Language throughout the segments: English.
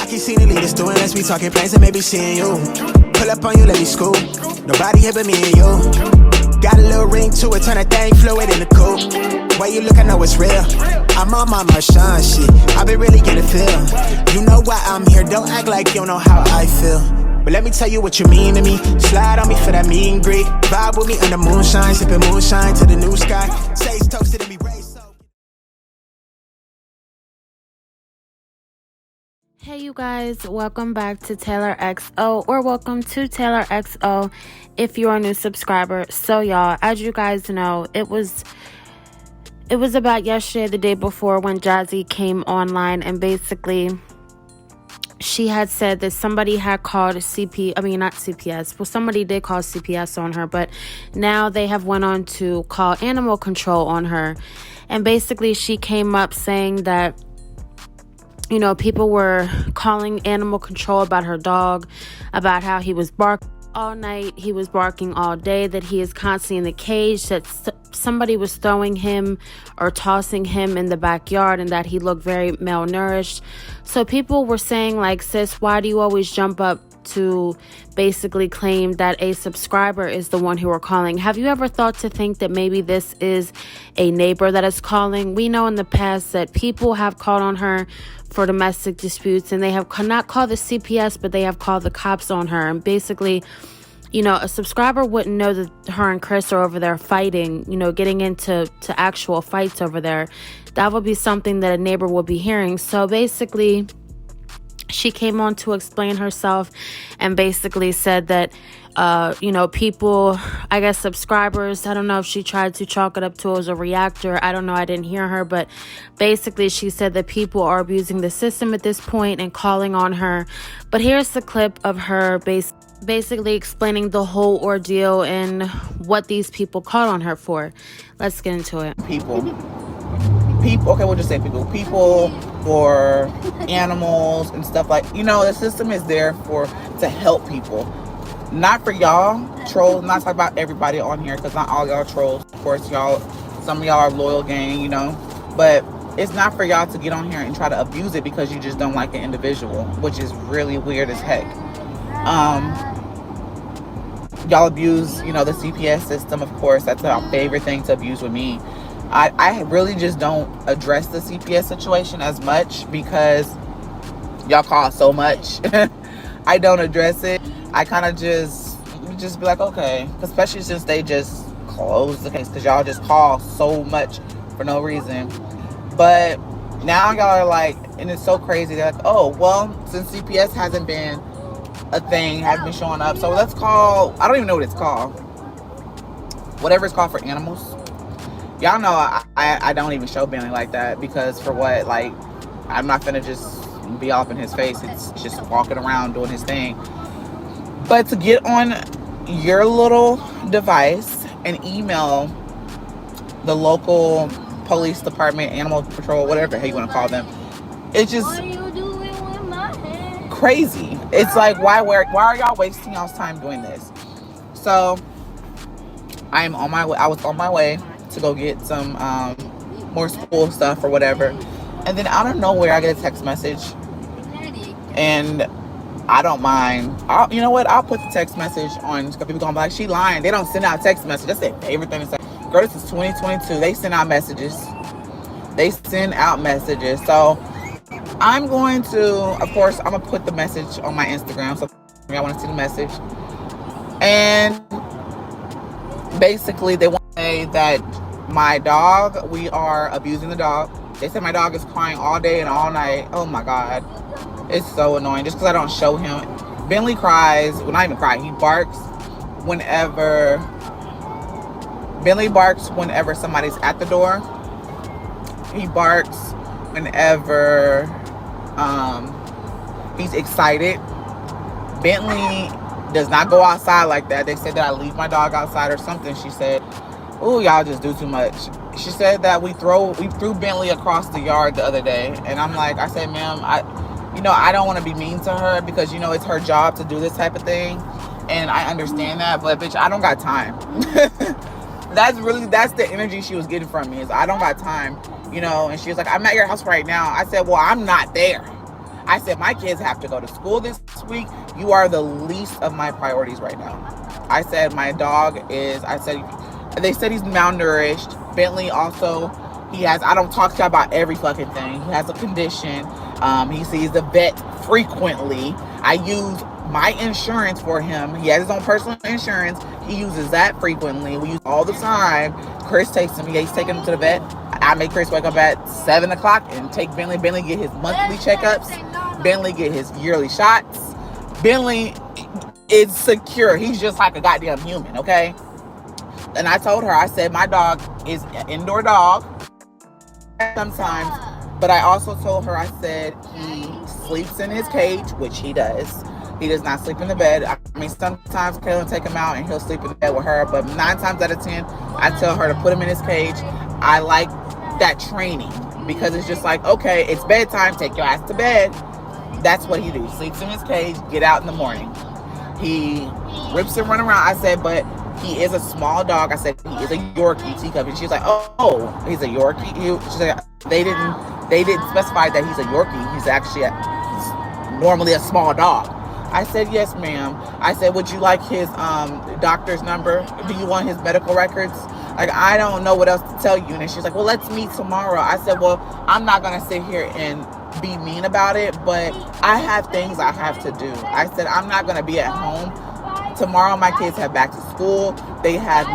I keep seeing the leaders doing, let's be talking plans and maybe seeing you. Pull up on you, let me scoop. Nobody here but me and you. Got a little ring to it, turn that thing fluid in the coupe. Way you look, I know it's real. I'm on my Marshawn shit, I been really getting feel. You know why I'm here, don't act like you don't know how I feel. But let me tell you what you mean to me. Slide on me for that meet and greet. Vibe with me under moonshine, sipping moonshine to the new sky. Say's toasted and be raised so. Hey you guys, welcome back to Taylor XO, or welcome to Taylor XO if you're a new subscriber. So y'all, as you guys know, it was about yesterday, the day before, when Jazzy came online, and basically she had said that somebody had called CPS. Well, somebody did call CPS on her, but now they have went on to call animal control on her. And basically she came up saying that, you know, people were calling animal control about her dog, about how he was barking all night, he was barking all day, that he is constantly in the cage, that somebody was throwing him or tossing him in the backyard, and that he looked very malnourished. So people were saying, like, sis, why do you always jump up to basically claim that a subscriber is the one who are calling? Have you ever thought to think that maybe this is a neighbor that is calling? We know in the past that people have called on her for domestic disputes, and they have not called the CPS, but they have called the cops on her. And basically, you know, a subscriber wouldn't know that her and Chris are over there fighting, you know, getting into actual fights over there. That would be something that a neighbor would be hearing. So basically, she came on to explain herself and basically said that, you know, people, I guess subscribers, I don't know if she tried to chalk it up to as a reactor. I don't know. I didn't hear her. But basically she said that people are abusing the system at this point and calling on her. But here's the clip of her basically explaining the whole ordeal and what these people called on her for. Let's get into it. People, okay, we'll just say people for animals and stuff, like, you know, the system is there to help people, not for y'all trolls. Not talking about everybody on here, because not all y'all trolls, of course. Y'all, some of y'all are loyal gang, you know, but it's not for y'all to get on here and try to abuse it because you just don't like an individual, which is really weird as heck. Y'all abuse, you know, the CPS system, of course. That's our favorite thing to abuse with me. I really just don't address the CPS situation as much because y'all call so much. I don't address it. I kind of just be like, okay, especially since they just closed the case, because y'all just call so much for no reason. But now y'all are like, and it's so crazy, they're like, oh, well, since CPS hasn't been a thing, hasn't been showing up, so let's call, I don't even know what it's called, whatever it's called for animals. Y'all know I don't even show Bentley like that, because for what? Like, I'm not gonna just be off in his face. It's just walking around doing his thing. But to get on your little device and email the local police department, animal patrol, whatever the hell you want to call them, it's just crazy. It's like, why are y'all wasting y'all's time doing this? So I was on my way to go get some more school stuff or whatever, and then out of nowhere I get a text message, and I don't mind. You know what? I'll put the text message on, because people gonna be like, she lying. They don't send out text messages. That's their favorite thing to say. Girl, this is 2022. They send out messages. So I'm going to, of course, I'm gonna put the message on my Instagram, so y'all want to see the message. And basically they want to say that my dog, we are abusing the dog. They said my dog is crying all day and all night. Oh my God. It's so annoying, just because I don't show him. Bentley cries, well, not even cry, he barks whenever somebody's at the door. He barks whenever he's excited. Bentley does not go outside like that. They said that I leave my dog outside or something. She said, oh, y'all just do too much. She said that we threw Bentley across the yard the other day. And I'm like, I said, ma'am, I don't want to be mean to her, because, you know, it's her job to do this type of thing. And I understand that, but bitch, I don't got time. That's the energy she was getting from me, is I don't got time, you know. And she was like, I'm at your house right now. I said, well, I'm not there. I said, my kids have to go to school this week. You are the least of my priorities right now. I said, my dog is, they said he's malnourished. Bentley also, I don't talk to you about every fucking thing. He has a condition. He sees the vet frequently. I use my insurance for him. He has his own personal insurance. He uses that frequently. We use all the time. Chris takes him. He's taking him to the vet. I make Chris wake up at 7 o'clock and take Bentley. Bentley get his monthly checkups. Bentley get his yearly shots. Bentley is secure. He's just like a goddamn human, okay? And I told her, I said, my dog is an indoor dog sometimes, but I also told her, I said, he sleeps in his cage, which he does. He does not sleep in the bed. I mean, sometimes Kaylin take him out and he'll sleep in the bed with her, but 9 times out of 10, I tell her to put him in his cage. I like that training because it's just like, okay, it's bedtime, take your ass to bed. That's what he do. Sleeps in his cage, get out in the morning. He rips and run around. I said, but he is a small dog. I said, he is a Yorkie teacup. And she's like, oh, he's a Yorkie. She's like, they didn't specify that he's a Yorkie. He's actually normally a small dog. I said, yes, ma'am. I said, would you like his doctor's number? Do you want his medical records? Like, I don't know what else to tell you. And she's like, well, let's meet tomorrow. I said, well, I'm not going to sit here and be mean about it, but I have things I have to do. I said, I'm not going to be at home. Tomorrow, my kids have back to school. They have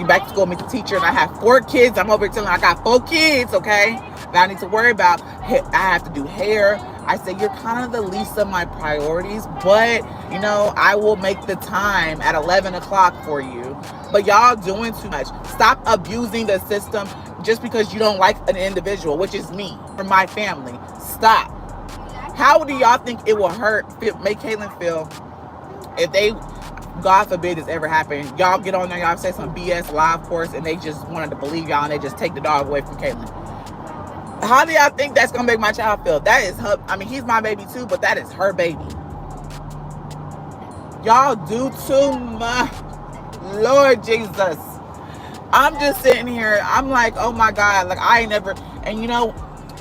back to school, meet the teacher, and I have 4 kids. I'm over here telling I got 4 kids, okay? That I need to worry about. I have to do hair. I said, you're kind of the least of my priorities, but, you know, I will make the time at 11 o'clock for you. But y'all doing too much. Stop abusing the system just because you don't like an individual, which is me, or my family. Stop. How do y'all think it will make Kaylin feel if they, God forbid this ever happen, y'all get on there, y'all say some BS live course, and they just wanted to believe y'all, and they just take the dog away from Kaylin? How do y'all think that's gonna make my child feel? That is her. I mean, he's my baby too, but that is her baby. Y'all do too much. Lord Jesus. I'm just sitting here. I'm like, oh my God. Like, I ain't never. And you know,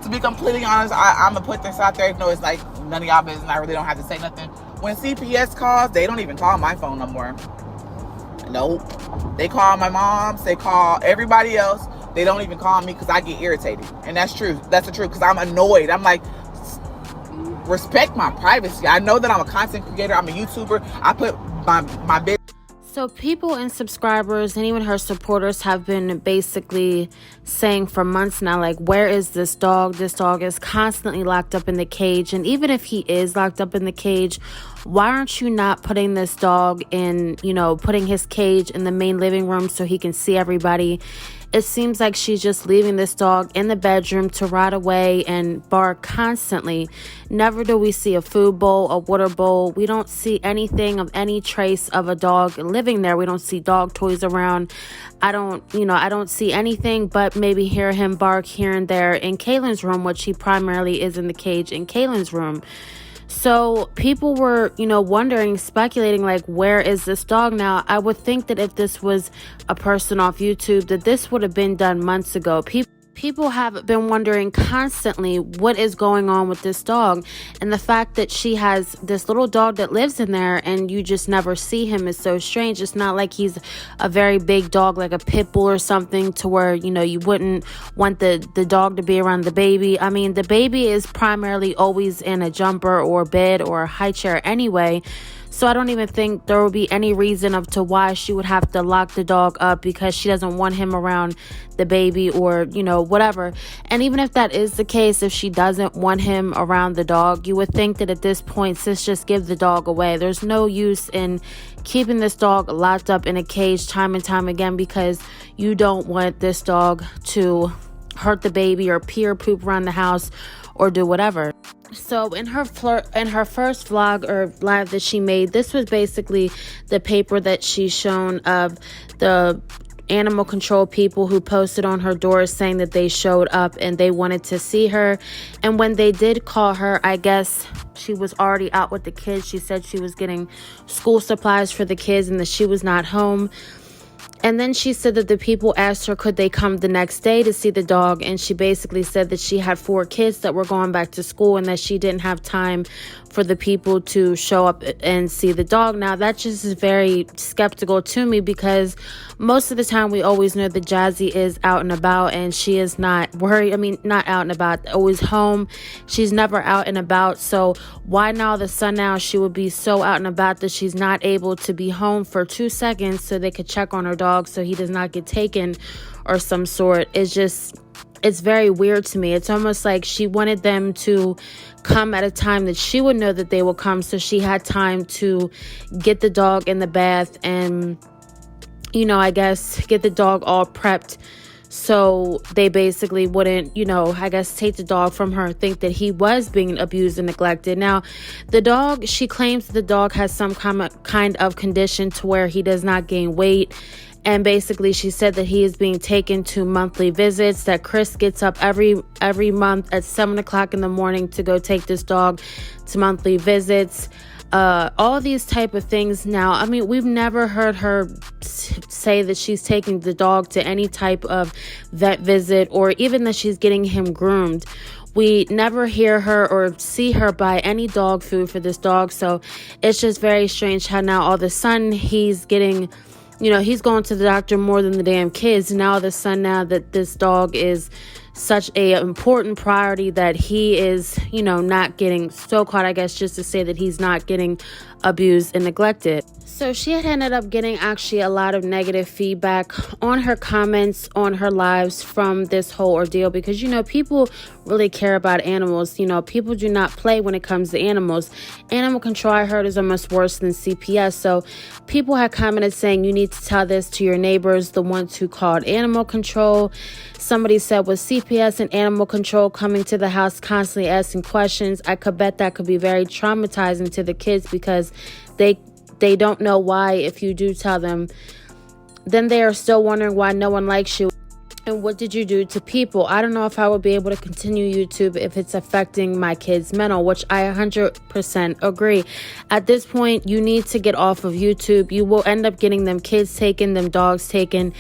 to be completely honest, I'm gonna put this out there. Even though it's like none of y'all business, I really don't have to say nothing. When CPS calls, they don't even call my phone no more. Nope. They call my mom's. They call everybody else. They don't even call me because I get irritated. And that's true. That's the truth, because I'm annoyed. I'm like, respect my privacy. I know that I'm a content creator. I'm a YouTuber. I put my business. So people and subscribers and even her supporters have been basically saying for months now, like, where is this dog? This dog is constantly locked up in the cage. And even if he is locked up in the cage, why aren't you not putting this dog in, you know, putting his cage in the main living room so he can see everybody? It seems like she's just leaving this dog in the bedroom to rot away and bark constantly. Never do we see a food bowl, a water bowl. We don't see anything of any trace of a dog living there. We don't see dog toys around. I don't see anything but maybe hear him bark here and there in Kaylin's room, which he primarily is in the cage in Kaylin's room. So people were, wondering, speculating, like, where is this dog now? I would think that if this was a person off YouTube, that this would have been done months ago. People have been wondering constantly what is going on with this dog. And the fact that she has this little dog that lives in there and you just never see him is so strange. It's not like he's a very big dog, like a pit bull or something, to where, you wouldn't want the dog to be around the baby. I mean, the baby is primarily always in a jumper or bed or a high chair anyway. So I don't even think there will be any reason to why she would have to lock the dog up because she doesn't want him around the baby or, whatever. And even if that is the case, if she doesn't want him around the dog, you would think that at this point, sis, just give the dog away. There's no use in keeping this dog locked up in a cage time and time again because you don't want this dog to hurt the baby or pee or poop around the house or do whatever. So in her first vlog or live that she made, this was basically the paper that she's shown of the animal control people who posted on her door saying that they showed up and they wanted to see her. And when they did call her, I guess she was already out with the kids. She said she was getting school supplies for the kids and that she was not home. And then she said that the people asked her could they come the next day to see the dog, and she basically said that she had 4 kids that were going back to school and that she didn't have time for the people to show up and see the dog. Now that just is very skeptical to me, because most of the time we always know that Jazzy is out and about and she is not worried. I mean, not out and about, always home. She's never out and about. So why now all of a sudden now she would be so out and about that she's not able to be home for 2 seconds so they could check on her dog so he does not get taken or some sort? It's very weird to me. It's almost like she wanted them to come at a time that she would know that they will come, so she had time to get the dog in the bath and, you know, I guess get the dog all prepped so they basically wouldn't, you know, I guess take the dog from her, think that he was being abused and neglected. Now, the dog, she claims the dog has some kind of condition to where he does not gain weight. And basically, she said that he is being taken to monthly visits, that Chris gets up every month at 7 o'clock in the morning to go take this dog to monthly visits. All these type of things. Now, I mean, we've never heard her say that she's taking the dog to any type of vet visit or even that she's getting him groomed. We never hear her or see her buy any dog food for this dog. So it's just very strange how now all of a sudden he's getting, you know, he's going to the doctor more than the damn kids. Now all of a sudden now that this dog is such a important priority that he is, you know, not getting so-called, I guess, just to say that he's not getting abused and neglected. So she had ended up getting actually a lot of negative feedback on her comments, on her lives from this whole ordeal, because, you know, people really care about animals. You know, people do not play when it comes to animals. Animal control, I heard, is almost worse than CPS. So people had commented saying you need to tell this to your neighbors, the ones who called animal control. Somebody said with CPS and animal control coming to the house constantly asking questions, I could bet that could be very traumatizing to the kids, because they don't know why. If you do tell them, then they are still wondering why no one likes you. And what did you do to people? I don't know if I would be able to continue YouTube if it's affecting my kids' mental, which I 100% agree. At this point, you need to get off of YouTube. You will end up getting them kids taken, them dogs taken.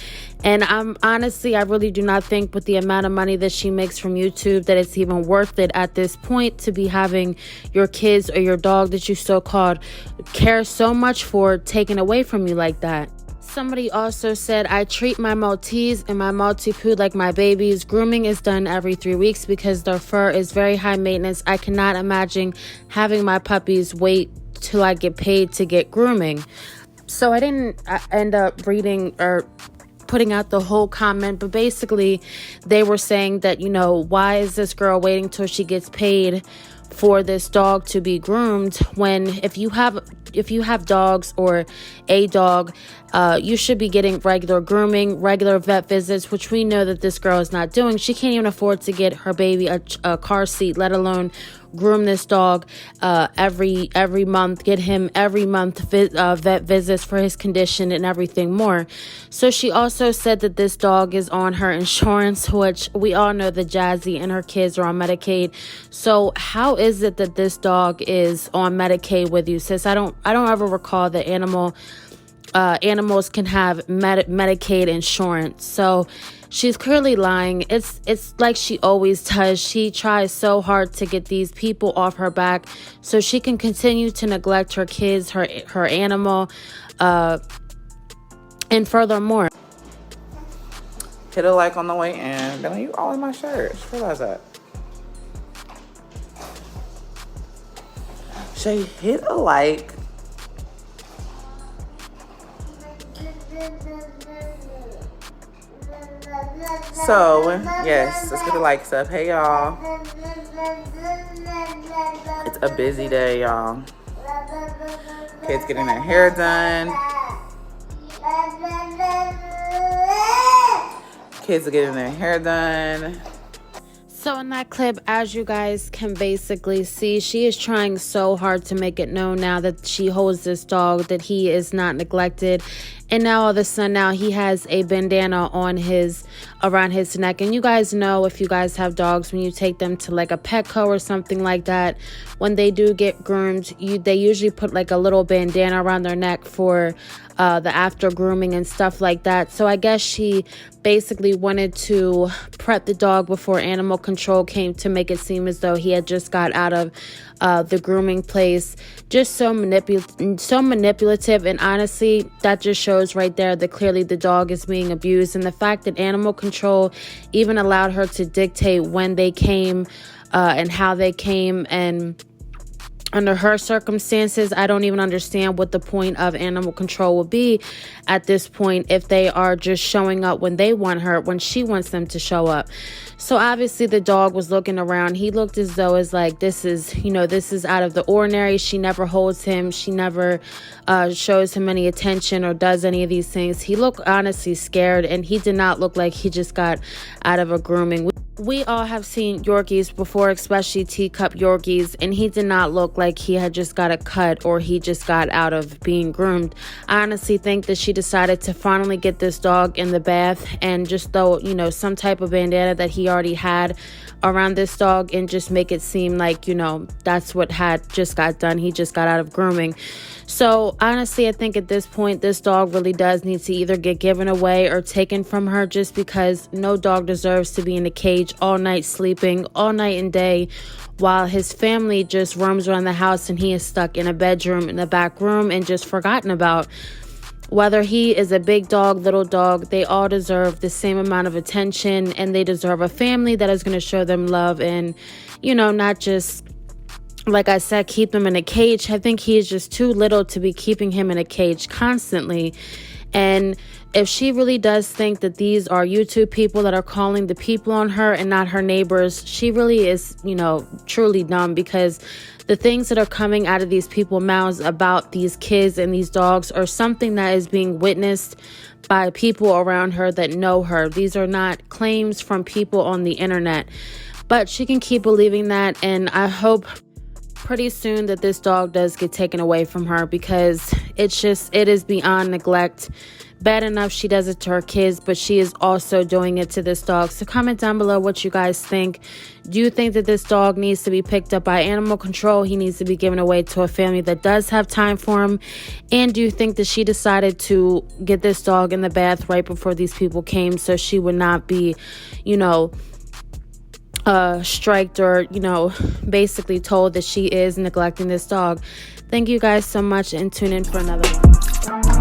And I really do not think with the amount of money that she makes from YouTube that it's even worth it at this point to be having your kids or your dog that you so-called care so much for taken away from you like that. Somebody also said, I treat my Maltese and my Maltipoo like my babies. Grooming is done every 3 weeks because their fur is very high maintenance. I cannot imagine having my puppies wait till I get paid to get grooming. So I didn't end up reading or putting out the whole comment, but basically they were saying that, you know, why is this girl waiting till she gets paid for this dog to be groomed, when if you have dogs or a dog, you should be getting regular grooming, regular vet visits, which we know that this girl is not doing. She can't even afford to get her baby a car seat, let alone groom this dog every month, get him every month vet visits for his condition and everything more. So she also said that this dog is on her insurance, which we all know that Jazzy and her kids are on Medicaid. So how is it that this dog is on Medicaid with you, sis? I don't ever recall that animals can have Medicaid insurance. So she's clearly lying. It's like she always does. She tries so hard to get these people off her back so she can continue to neglect her kids, her animal, and furthermore. Hit a like on the way in. Then you all in my shirt. Just realize that. Shay, hit a like. So, yes, let's get the likes up. Hey, y'all. It's a busy day, y'all. Kids getting their hair done. Kids are getting their hair done. So in that clip, as you guys can basically see, she is trying so hard to make it known now that she holds this dog, that he is not neglected. And now all of a sudden now he has a bandana on around his neck. And you guys know, if you guys have dogs, when you take them to like a Petco or something like that, when they do get groomed, they usually put like a little bandana around their neck for the after grooming and stuff like that. So I guess she basically wanted to prep the dog before animal control came, to make it seem as though he had just got out of the grooming place. Just so manipulative, and honestly, that just shows right there that clearly the dog is being abused. And the fact that animal control even allowed her to dictate when they came and how they came, and under her circumstances, I don't even understand what the point of animal control would be at this point, if they are just showing up when they want her, when she wants them to show up. So obviously the dog was looking around. He looked as though it's like, this is out of the ordinary. She never holds him. She never shows him any attention or does any of these things. He looked honestly scared, and he did not look like he just got out of a grooming. We all have seen Yorkies before, especially teacup Yorkies, and he did not look like he had just got a cut or he just got out of being groomed. I honestly think that she decided to finally get this dog in the bath and just throw, some type of bandana that he already had around this dog, and just make it seem like, that's what had just got done. He just got out of grooming. So honestly, I think at this point, this dog really does need to either get given away or taken from her, just because no dog deserves to be in a cage all night, sleeping all night and day, while his family just roams around the house and he is stuck in a bedroom, in the back room, and just forgotten about. Whether he is a big dog, little dog, they all deserve the same amount of attention, and they deserve a family that is going to show them love and, not just, like I said, keep them in a cage. I think he is just too little to be keeping him in a cage constantly. And if she really does think that these are YouTube people that are calling the people on her and not her neighbors, she really is, truly dumb, because the things that are coming out of these people's mouths about these kids and these dogs are something that is being witnessed by people around her that know her. These are not claims from people on the internet. But she can keep believing that, and I hope pretty soon that this dog does get taken away from her, because it is beyond neglect. Bad enough she does it to her kids, but she is also doing it to this dog. So comment down below what you guys think. Do you think that this dog needs to be picked up by animal control? He needs to be given away to a family that does have time for him? And do you think that she decided to get this dog in the bath right before these people came, so she would not be, striked or, basically told that she is neglecting this dog? Thank you guys so much, and tune in for another one.